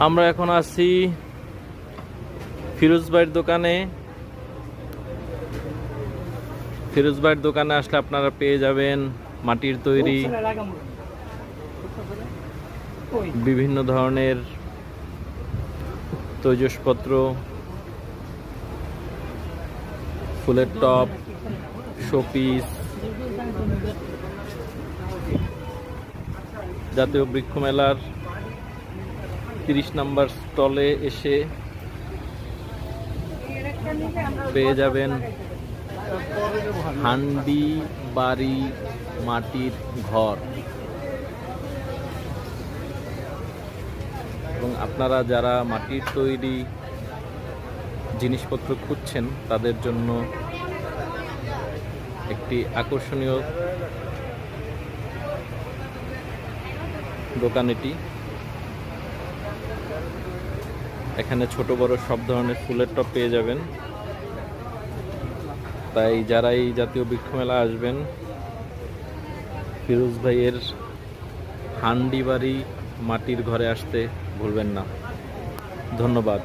আমরা এখন আছি ফিরোজ ভাইয়ের দোকানে। ফিরোজ ভাইয়ের দোকানে আসলে আপনারা পেয়ে যাবেন মাটির তৈরি বিভিন্ন ধরনের তৈজসপত্র, ফুলের টব, শোপিস। জাতীয় বৃক্ষ মেলার 30 নম্বর স্টলে এসে পেয়ে যাবেন হান্ডি বাড়ি মাটির ঘর। এবং আপনারা যারা মাটির তৈরি জিনিসপত্র খুঁজছেন তাদের জন্য একটি আকর্ষণীয় দোকান এটি। এখানে ছোট বড় সব ধরনের ফুলের টব পেয়ে যাবেন। তাই যারা এই জাতীয় বৃক্ষ মেলা আসবেন, ফিরোজ ভাইয়ের হান্ডি বাড়ি মাটির ঘরে আসতে ভুলবেন না। ধন্যবাদ।